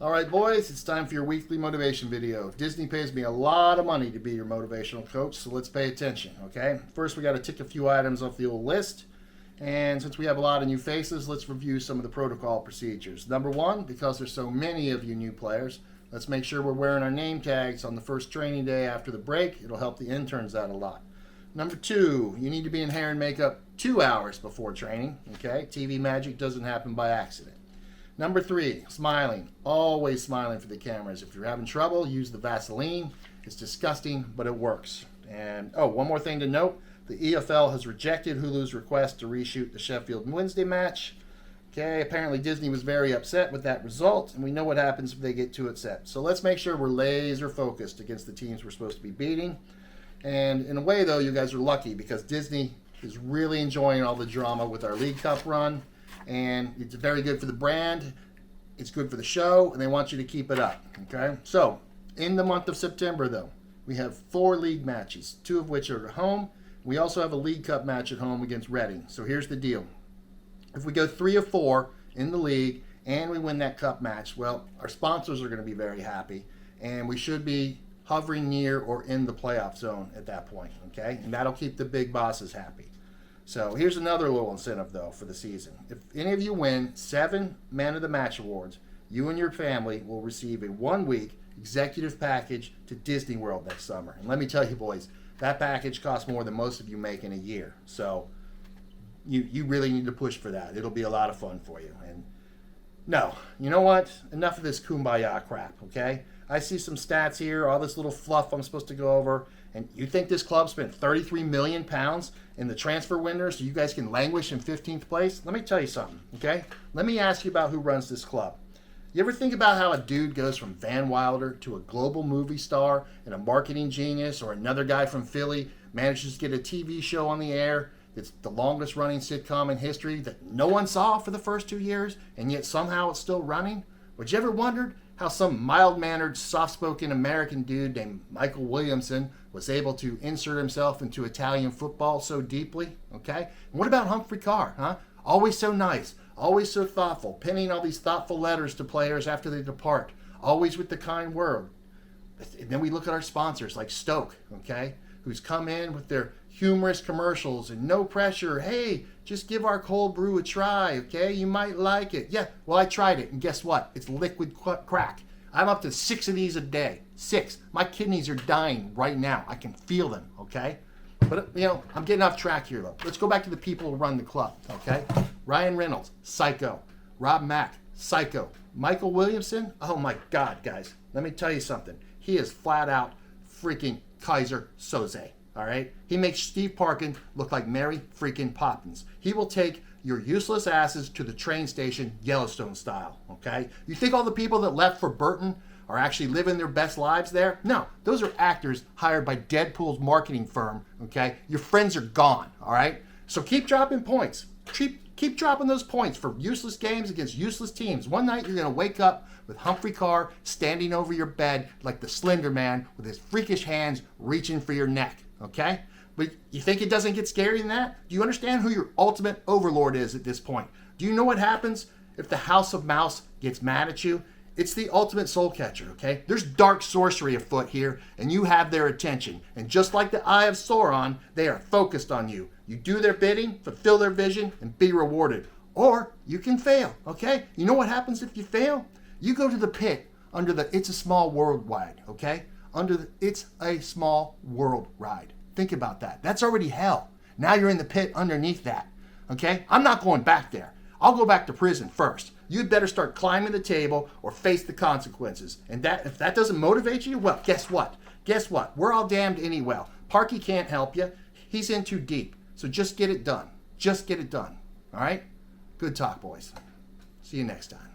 All right, boys, it's time for your weekly motivation video. Disney pays me a lot of money to be your motivational coach, so let's pay attention, okay? First, we got to tick a few items off the old list. And since we have a lot of new faces, let's review some of the protocol procedures. Number one, because there's so many of you new players, let's make sure we're wearing our name tags on the first training day after the break. It'll help the interns out a lot. Number two, you need to be in hair and makeup 2 hours before training, okay? TV magic doesn't happen by accident. Number three, smiling. Always smiling for the cameras. If you're having trouble, use the Vaseline. It's disgusting, but it works. And, oh, one more thing to note. The EFL has rejected Hulu's request to reshoot the Sheffield Wednesday match. Okay, apparently Disney was very upset with that result, and we know what happens if they get too upset. So let's make sure we're laser focused against the teams we're supposed to be beating. And in a way, though, you guys are lucky because Disney is really enjoying all the drama with our League Cup run. And it's very good for the brand, it's good for the show, and they want you to keep it up, okay? So, in the month of September, though, we have 4 league matches, 2 of which are at home. We also have a League Cup match at home against Reading. So here's the deal. If we go 3 of 4 in the league and we win that cup match, well, our sponsors are going to be very happy, and we should be hovering near or in the playoff zone at that point, okay? And that'll keep the big bosses happy. So here's another little incentive, though, for the season. If any of you win 7 Man of the Match awards, you and your family will receive a 1-week executive package to Disney World next summer. And let me tell you, boys, that package costs more than most of you make in a year. So you really need to push for that. It'll be a lot of fun for you. And no, you know what? Enough of this kumbaya crap, okay? I see some stats here, all this little fluff I'm supposed to go over. And you think this club spent £33 million in the transfer window so you guys can languish in 15th place? Let me tell you something, okay? Let me ask you about who runs this club. You ever think about how a dude goes from Van Wilder to a global movie star and a marketing genius, or another guy from Philly manages to get a TV show on the air that's the longest running sitcom in history that no one saw for the first 2 years, and yet somehow it's still running? Would you ever wondered how some mild-mannered, soft-spoken American dude named Michael Williamson was able to insert himself into Italian football so deeply, okay? And what about Humphrey Carr, huh? Always so nice, always so thoughtful, penning all these thoughtful letters to players after they depart, always with the kind word. And then we look at our sponsors like Stoke, okay, who's come in with their humorous commercials and no pressure. Hey, just give our cold brew a try, okay? You might like it. Yeah, well, I tried it, and guess what? It's liquid crack. I'm up to 6 of these a day. 6. My kidneys are dying right now. I can feel them, okay? But, you know, I'm getting off track here, though. Let's go back to the people who run the club, okay? Ryan Reynolds, psycho. Rob Mack, psycho. Michael Williamson, oh my God, guys. Let me tell you something. He is flat out freaking Kaiser Soze, all right? He makes Steve Parkin look like Mary freaking Poppins. He will take your useless asses to the train station, Yellowstone style, okay? You think all the people that left for Burton are actually living their best lives there? No, those are actors hired by Deadpool's marketing firm, okay? Your friends are gone, all right? So keep dropping points. Keep dropping those points for useless games against useless teams. One night you're going to wake up with Humphrey Carr standing over your bed like the Slender Man with his freakish hands reaching for your neck, okay? But you think it doesn't get scarier than that? Do you understand who your ultimate overlord is at this point? Do you know what happens if the House of Mouse gets mad at you? It's the ultimate soul catcher, okay? There's dark sorcery afoot here, and you have their attention. And just like the Eye of Sauron, they are focused on you. You do their bidding, fulfill their vision, and be rewarded. Or you can fail, okay? You know what happens if you fail? You go to the pit under the It's a Small World ride, okay? Under the It's a Small World ride. Think about that. That's already hell. Now you're in the pit underneath that, okay? I'm not going back there. I'll go back to prison first. You'd better start climbing the table or face the consequences. And that, if that doesn't motivate you, well, guess what? Guess what? We're all damned anyway. Parky can't help you. He's in too deep. So just get it done. Just get it done. All right? Good talk, boys. See you next time.